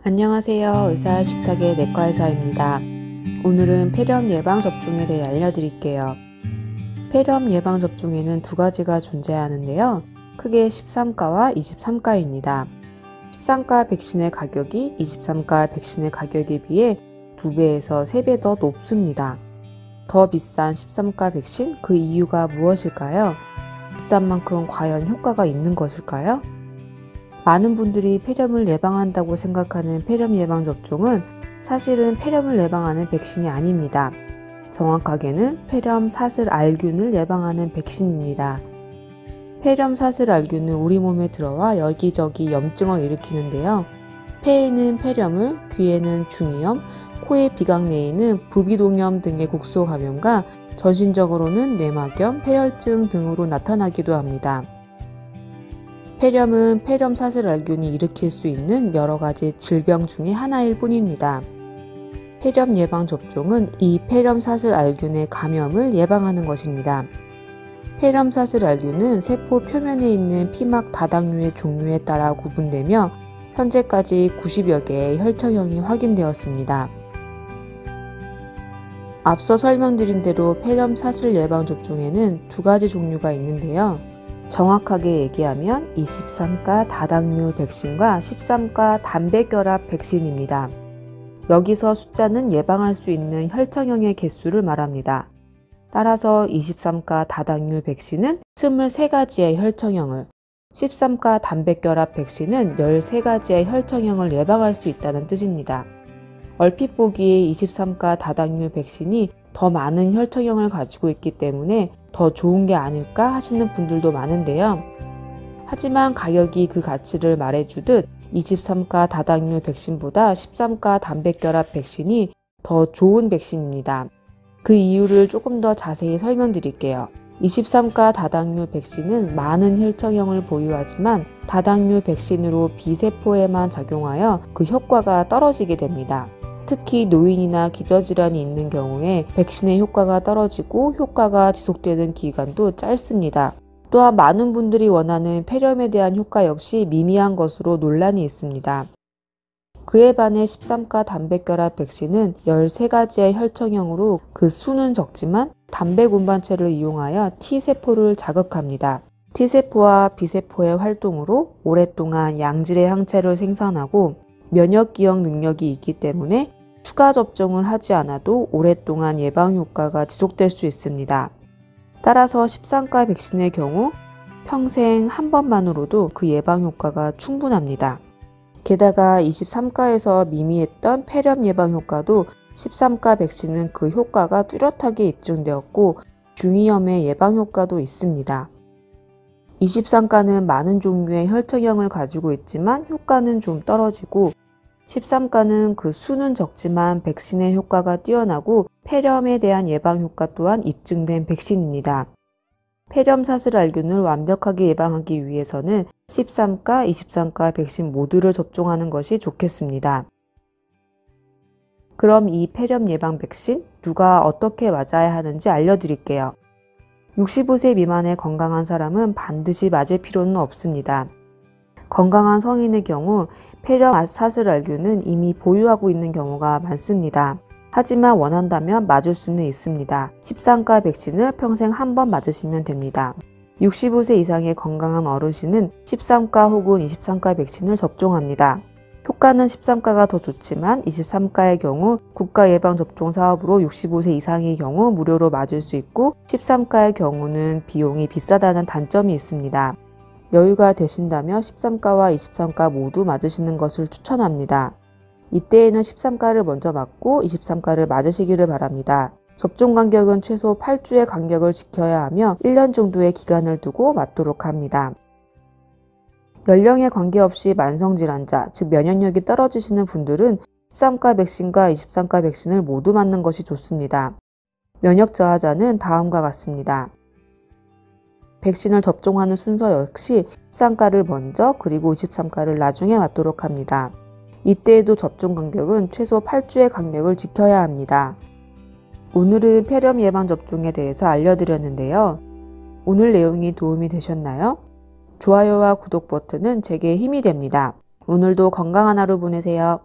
안녕하세요. 의사식탁의 내과의사입니다. 오늘은 폐렴 예방 접종에 대해 알려드릴게요. 폐렴 예방 접종에는 두 가지가 존재하는데요. 크게 13가와 23가입니다. 13가 백신의 가격이 23가 백신의 가격에 비해 2배에서 3배 더 높습니다. 더 비싼 13가 백신, 그 이유가 무엇일까요? 비싼 만큼 과연 효과가 있는 것일까요? 많은 분들이 폐렴을 예방한다고 생각하는 폐렴 예방 접종은 사실은 폐렴을 예방하는 백신이 아닙니다. 정확하게는 폐렴 사슬 알균을 예방하는 백신입니다. 폐렴 사슬 알균은 우리 몸에 들어와 여기저기 염증을 일으키는데요. 폐에는 폐렴을, 귀에는 중이염, 코의 비강내에는 부비동염 등의 국소 감염과 전신적으로는 뇌막염, 폐혈증 등으로 나타나기도 합니다. 폐렴은 폐렴 사슬 알균이 일으킬 수 있는 여러 가지 질병 중의 하나일 뿐입니다. 폐렴 예방 접종은 이 폐렴 사슬 알균의 감염을 예방하는 것입니다. 폐렴 사슬 알균은 세포 표면에 있는 피막 다당류의 종류에 따라 구분되며 현재까지 90여 개의 혈청형이 확인되었습니다. 앞서 설명드린 대로 폐렴 사슬 예방 접종에는 두 가지 종류가 있는데요. 정확하게 얘기하면 23가 다당류 백신과 13가 단백결합 백신입니다. 여기서 숫자는 예방할 수 있는 혈청형의 개수를 말합니다. 따라서 23가 다당류 백신은 23가지의 혈청형을, 13가 단백결합 백신은 13가지의 혈청형을 예방할 수 있다는 뜻입니다. 얼핏 보기에 23가 다당류 백신이 더 많은 혈청형을 가지고 있기 때문에 더 좋은 게 아닐까 하시는 분들도 많은데요. 하지만 가격이 그 가치를 말해주듯 23가 다당류 백신보다 13가 단백결합 백신이 더 좋은 백신입니다. 그 이유를 조금 더 자세히 설명드릴게요. 23가 다당류 백신은 많은 혈청형을 보유하지만 다당류 백신으로 B세포에만 작용하여 그 효과가 떨어지게 됩니다. 특히 노인이나 기저질환이 있는 경우에 백신의 효과가 떨어지고 효과가 지속되는 기간도 짧습니다. 또한 많은 분들이 원하는 폐렴에 대한 효과 역시 미미한 것으로 논란이 있습니다. 그에 반해 13가 단백결합 백신은 13가지의 혈청형으로 그 수는 적지만 단백 운반체를 이용하여 T세포를 자극합니다. T세포와 B세포의 활동으로 오랫동안 양질의 항체를 생산하고 면역기억 능력이 있기 때문에 추가 접종을 하지 않아도 오랫동안 예방 효과가 지속될 수 있습니다. 따라서 13가 백신의 경우 평생 한 번만으로도 그 예방 효과가 충분합니다. 게다가 23가에서 미미했던 폐렴 예방 효과도 13가 백신은 그 효과가 뚜렷하게 입증되었고 중이염의 예방 효과도 있습니다. 23가는 많은 종류의 혈청형을 가지고 있지만 효과는 좀 떨어지고 13가는 그 수는 적지만 백신의 효과가 뛰어나고 폐렴에 대한 예방 효과 또한 입증된 백신입니다. 폐렴 사슬 알균을 완벽하게 예방하기 위해서는 13가, 23가 백신 모두를 접종하는 것이 좋겠습니다. 그럼 이 폐렴 예방 백신 누가 어떻게 맞아야 하는지 알려드릴게요. 65세 미만의 건강한 사람은 반드시 맞을 필요는 없습니다. 건강한 성인의 경우 폐렴 사슬 알균은 이미 보유하고 있는 경우가 많습니다. 하지만 원한다면 맞을 수는 있습니다. 13가 백신을 평생 한 번 맞으시면 됩니다. 65세 이상의 건강한 어르신은 13가 혹은 23가 백신을 접종합니다. 효과는 13가가 더 좋지만 23가의 경우 국가예방접종 사업으로 65세 이상의 경우 무료로 맞을 수 있고 13가의 경우는 비용이 비싸다는 단점이 있습니다. 여유가 되신다면 13가와 23가 모두 맞으시는 것을 추천합니다. 이때에는 13가를 먼저 맞고 23가를 맞으시기를 바랍니다. 접종 간격은 최소 8주의 간격을 지켜야 하며 1년 정도의 기간을 두고 맞도록 합니다. 연령에 관계없이 만성질환자, 즉 면역력이 떨어지시는 분들은 13가 백신과 23가 백신을 모두 맞는 것이 좋습니다. 면역 저하자는 다음과 같습니다. 백신을 접종하는 순서 역시 13가를 먼저 그리고 23가를 나중에 맞도록 합니다. 이때에도 접종 간격은 최소 8주의 간격을 지켜야 합니다. 오늘은 폐렴 예방 접종에 대해서 알려드렸는데요. 오늘 내용이 도움이 되셨나요? 좋아요와 구독 버튼은 제게 힘이 됩니다. 오늘도 건강한 하루 보내세요.